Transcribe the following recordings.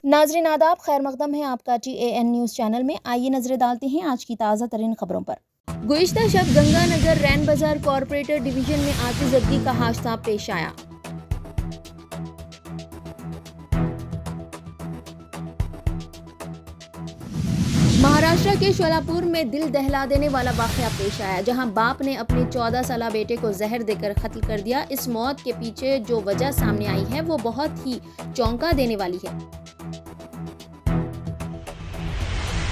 नाजरीन आदाब, खैर मकदम है आपका TAN न्यूज़ चैनल में। आइए नजरें डालते हैं आज की ताज़ा तरीन खबरों पर। गुज़िश्ता शब गंगानगर रैन बाजार कॉरपोरेटर डिवीजन में आतिशबाजी का हादसा पेश आया। महाराष्ट्र के शोलापुर में दिल दहला देने वाला वाक़या पेश आया, जहां बाप ने अपने 14 साला बेटे को जहर देकर कत्ल कर दिया। इस मौत के पीछे जो वजह सामने आई है वो बहुत ही चौंका देने वाली है।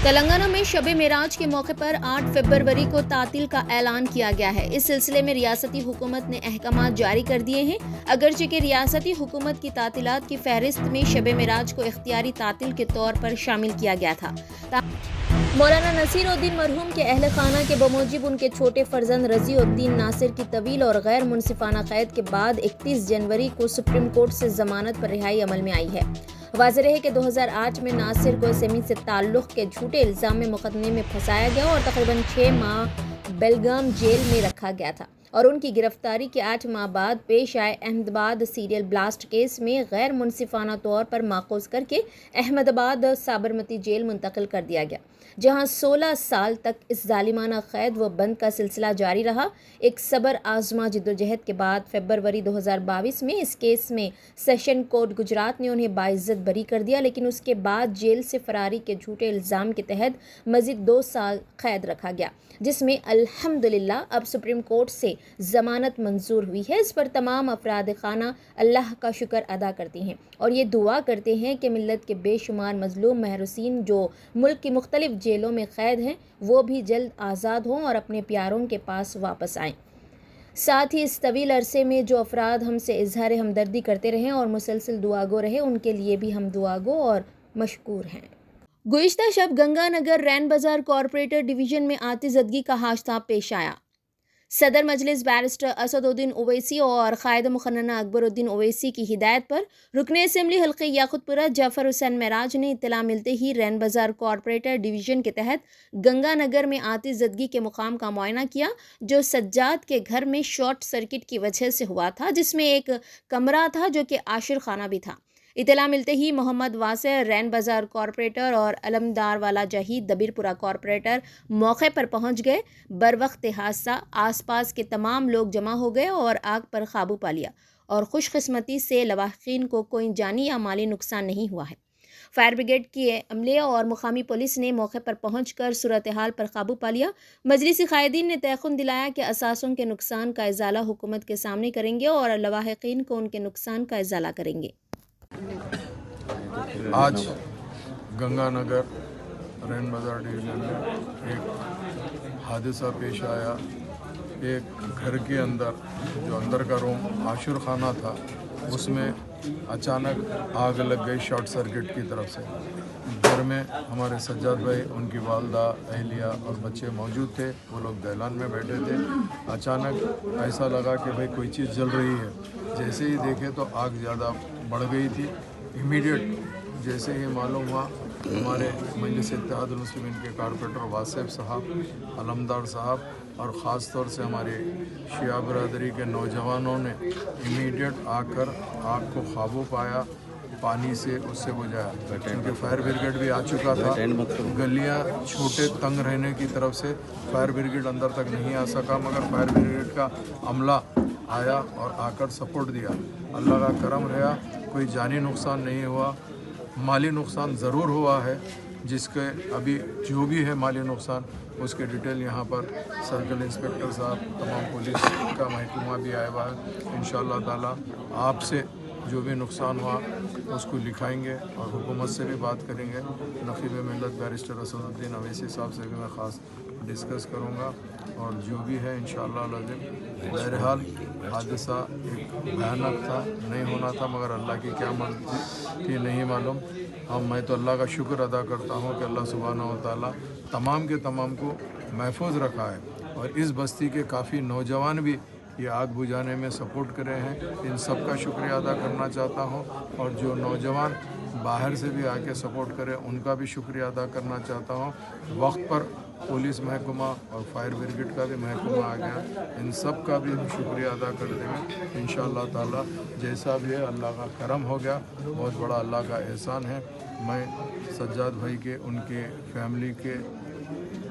तेलंगाना में शब मेराज के मौके पर 8 फरवरी को तातील का ऐलान किया गया है। इस सिलसिले में रियासती हुकूमत ने अहकामात जारी कर दिए हैं। अगरचे कि रियासती हुकूमत की तातीलात की फहरिस्त में शब मेराज को इख्तियारी तातील के तौर पर शामिल किया गया था। मौलाना नसीरुद्दीन मरहूम के अहल खाना के बमूजिब उनके छोटे फर्जंद रज़ीउद्दीन नासिर की तवील और गैर मुनसिफाना कैद के बाद 31 जनवरी को सुप्रीम कोर्ट से जमानत पर रिहाई अमल में आई है। वाज़ेह है कि 2008 में नासिर को सेमी से ताल्लुक़ के झूठे इल्ज़ाम में मुकदमे में फंसाया गया और तकरीबन 6 माह बेलगाम जेल में रखा गया था और उनकी गिरफ्तारी के 8 माह बाद पेश आए अहमदाबाद सीरियल ब्लास्ट केस में गैर मुनसिफाना तौर पर माखूज़ करके अहमदाबाद साबरमती जेल मुंतकिल कर दिया गया, जहां 16 साल तक इस जालिमाना कैद व बंद का सिलसिला जारी रहा। एक सबर आजमा जिद्दोजहद के बाद फरवरी 2022 में इस केस में सेशन कोर्ट गुजरात ने उन्हें बाइज्जत बरी कर दिया, लेकिन उसके बाद जेल से फरारी के झूठे इल्ज़ाम के तहत मज़ीद 2 साल कैद रखा गया, जिसमें अल्हम्दुलिल्लाह अब सुप्रीम कोर्ट से ज़मानत मंजूर हुई है। इस पर तमाम अफराद खाना अल्लाह का शुक्र अदा करते हैं और ये दुआ करते हैं कि मिल्लत के बेशुमार मजलूम महरूसीन जो मुल्क की मुख्तलिफ जेलों में कैद हैं वो भी जल्द आज़ाद हों और अपने प्यारों के पास वापस आएँ। साथ ही इस तवील अरसे में जो अफराद हमसे इजहार हमदर्दी करते रहें और मुसलसल दुआगो रहे, उनके लिए भी हम दुआगो और मशकूर हैं। गुज़िश्ता शब गंगानगर रैन बाजार कॉरपोरेटर डिवीजन में आतिशबाजी का हादसा पेश आया। सदर मजलिस बैरिस्टर असदुद्दीन ओवैसी और कायद मुखन्ना अकबरुद्दीन ओवैसी की हिदायत पर रुकने असेंबली हल्के याकुतपुरा जाफर हुसैन मेराज ने इत्तला मिलते ही रैन बाजार कॉरपोरेटर डिवीजन के तहत गंगानगर में आतिशबाजी के मुकाम का मुआयना किया, जो सज्जाद के घर में शॉर्ट सर्किट की वजह से हुआ था, जिसमें एक कमरा था जो कि आशिर खाना भी था। इत्तला मिलते ही मोहम्मद वासे रैन बाजार कॉरपोरेटर और अलमदार वाला जहीद दबीरपुरा कॉरपोरेटर मौके पर पहुंच गए। बरवक्त हादसा आसपास के तमाम लोग जमा हो गए और आग पर काबू पा लिया और खुशकिस्मती से लवाहिकीन को कोई जानी या माली नुकसान नहीं हुआ है। फायर ब्रिगेड के अमले और मुकामी पुलिस ने मौके पर पहुंचकर सूरत हाल पर काबू पा लिया। मजलिसी कायदीन ने तयक़ुन दिलाया कि असासों के नुकसान का इजाला हुकूमत के सामने करेंगे और लवाहिकीन को उनके नुकसान का इजाला करेंगे। आज गंगानगर रैन बाजार डिवीज़न में एक हादसा पेश आया। एक घर के अंदर, जो अंदर का रूम आशुर खाना था, उसमें अचानक आग लग गई शॉर्ट सर्किट की तरफ से। घर में हमारे सज्जाद भाई, उनकी वालदा, अहलिया और बच्चे मौजूद थे। वो लोग दहलान में बैठे थे। अचानक ऐसा लगा कि भाई कोई चीज़ जल रही है। जैसे ही देखे तो आग ज़्यादा बढ़ गई थी। इमीडिएट जैसे ही मालूम हुआ, हमारे मजलिस इत्तेहादुल मुस्लिमीन के कॉरपोरेटर वासिफ साहब, अलमदार साहब और ख़ास तौर से हमारे शिया बरदरी के नौजवानों ने इमीडिएट आकर आग को काबू पाया, पानी से उससे बुझाया। क्योंकि फायर ब्रिगेड भी आ चुका था। गलियां छोटे तंग रहने की तरफ से फायर ब्रिगेड अंदर तक नहीं आ सका, मगर फायर ब्रिगेड का अमला आया और आकर सपोर्ट दिया। अल्लाह का करम रहा, कोई जानी नुकसान नहीं हुआ। माली नुकसान ज़रूर हुआ है, जिसके अभी जो भी है माली नुकसान उसके डिटेल यहाँ पर सर्कल इंस्पेक्टर साहब, तमाम पुलिस का महकमा भी आया हुआ है। इंशाअल्लाह ताला आपसे जो भी नुकसान हुआ उसको लिखाएंगे और हुकूमत से भी बात करेंगे। नक़ीब मिल्लत बैरिस्टर असदुद्दीन ओवैसी साहब से भी मैं ख़ास डिस्कस करूँगा और जो भी है इंशाअल्लाह लाज़िम। बहरहाल हादसा एक भयानक था, नहीं होना था, मगर अल्लाह की क्या मर्ज़ी थी नहीं मालूम। मैं तो अल्लाह का शुक्र अदा करता हूँ कि अल्लाह सुब्हानहू व तआला तमाम के तमाम को महफूज रखा है और इस बस्ती के काफ़ी नौजवान भी ये आग बुझाने में सपोर्ट करे हैं। इन सब का शुक्रिया अदा करना चाहता हूँ और जो नौजवान बाहर से भी आके सपोर्ट करें उनका भी शुक्रिया अदा करना चाहता हूँ। वक्त पर पुलिस महकमा और फायर ब्रिगेड का भी महकमा आ गया, इन सब का भी हम शुक्रिया अदा करते हैं। इंशाअल्लाह ताला जैसा भी है अल्लाह का करम हो गया, बहुत बड़ा अल्लाह का एहसान है। मैं सज्जाद भाई के उनके फैमिली के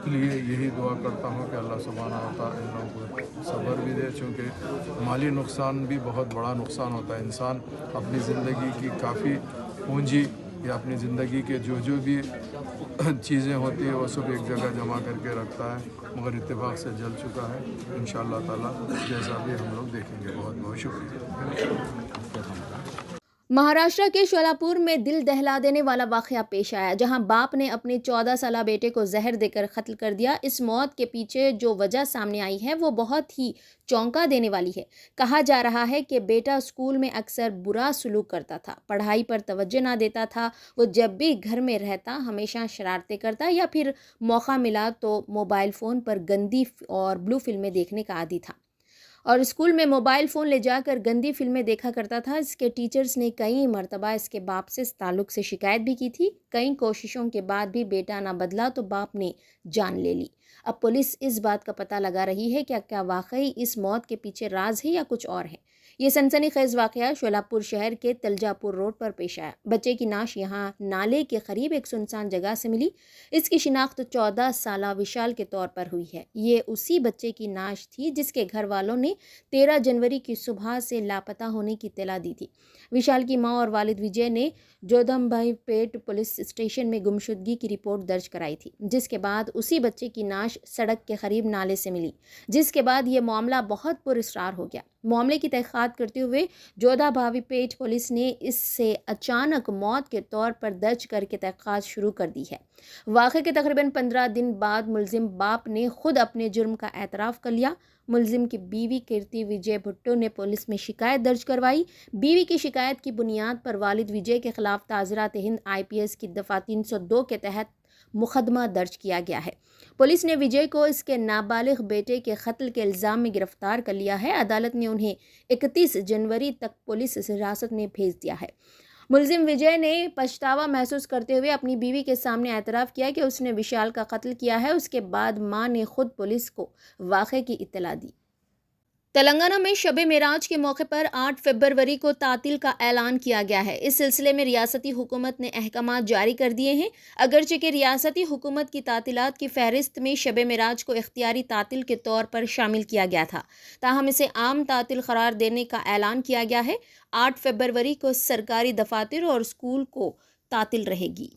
लिए यही दुआ करता हूँ कि अल्लाह सुब्हानहू व तआला इन लोगों को सब्र भी दे, चूँकि माली नुकसान भी बहुत बड़ा नुकसान होता है। इंसान अपनी ज़िंदगी की काफ़ी पूंजी या अपनी ज़िंदगी के जो भी चीज़ें होती है वो सब एक जगह जमा करके रखता है, मगर इत्तेफाक से जल चुका है। इंशाअल्लाह ताला जैसा भी हम लोग देखेंगे। बहुत बहुत शुक्रिया। महाराष्ट्र के शोलापुर में दिल दहला देने वाला वाकया पेश आया, जहां बाप ने अपने 14 साला बेटे को जहर देकर कत्ल कर दिया। इस मौत के पीछे जो वजह सामने आई है वो बहुत ही चौंका देने वाली है। कहा जा रहा है कि बेटा स्कूल में अक्सर बुरा सलूक करता था, पढ़ाई पर तवज्जो ना देता था। वो जब भी घर में रहता हमेशा शरारतें करता या फिर मौका मिला तो मोबाइल फ़ोन पर गंदी और ब्लू फिल्में देखने का आदी था और स्कूल में मोबाइल फ़ोन ले जाकर गंदी फिल्में देखा करता था। इसके टीचर्स ने कई मर्तबा इसके बाप से इस ताल्लुक़ से शिकायत भी की थी। कई कोशिशों के बाद भी बेटा ना बदला तो बाप ने जान ले ली। अब पुलिस इस बात का पता लगा रही है कि क्या वाकई इस मौत के पीछे राज है या कुछ और है। ये सनसनीखेज वाकया शोलापुर शहर के तलजापुर रोड पर पेश आया। बच्चे की नाश यहाँ नाले के करीब एक सुनसान जगह से मिली। इसकी शिनाख्त 14 साला विशाल के तौर पर हुई है। ये उसी बच्चे की नाश थी जिसके घर वालों ने 13 जनवरी की सुबह से लापता होने की इत्तला दी थी। विशाल की मां और वालिद विजय ने जोधमभाईपेट पुलिस स्टेशन में गुमशुदगी की रिपोर्ट दर्ज कराई थी, जिसके बाद उसी बच्चे की नाश सड़क के करीब नाले से मिली, जिसके बाद ये मामला बहुत पुरस्कार हो गया। मामले की तहकीकात करते हुए जोधाभाईपेट पुलिस ने इससे अचानक मौत के तौर पर दर्ज करके तहकीकात शुरू कर दी है। वाक़े के तकरीबन 15 दिन बाद मुलजिम बाप ने खुद अपने जुर्म का एतराफ़ कर लिया। मुलजिम की बीवी कीर्ति विजय भुट्टो ने पुलिस में शिकायत दर्ज करवाई। बीवी की शिकायत की बुनियाद पर वालिद विजय के खिलाफ ताज़रात हिंद IPS की दफ़ा 302 के तहत मुकदमा दर्ज किया गया है। पुलिस ने विजय को इसके नाबालिग बेटे के कत्ल के इल्ज़ाम में गिरफ्तार कर लिया है। अदालत ने उन्हें 31 जनवरी तक पुलिस हिरासत में भेज दिया है। मुलजिम विजय ने पछतावा महसूस करते हुए अपनी बीवी के सामने एतराफ़ किया कि उसने विशाल का कत्ल किया है। उसके बाद मां ने खुद पुलिस को वाक़े की इत्तला दी। तेलंगाना में शब मेराज के मौके पर 8 फरवरी को तातील का ऐलान किया गया है। इस सिलसिले में रियासती हुकूमत ने अहकामात जारी कर दिए हैं। अगरचे कि रियासती हुकूमत की तातीलात की फहरिस्त में शब मेराज को इख्तियारी तातील के तौर पर शामिल किया गया था, ताहम इसे आम तातील करार देने का ऐलान किया गया है। 8 फरवरी को सरकारी दफातर और स्कूल को तातील रहेगी।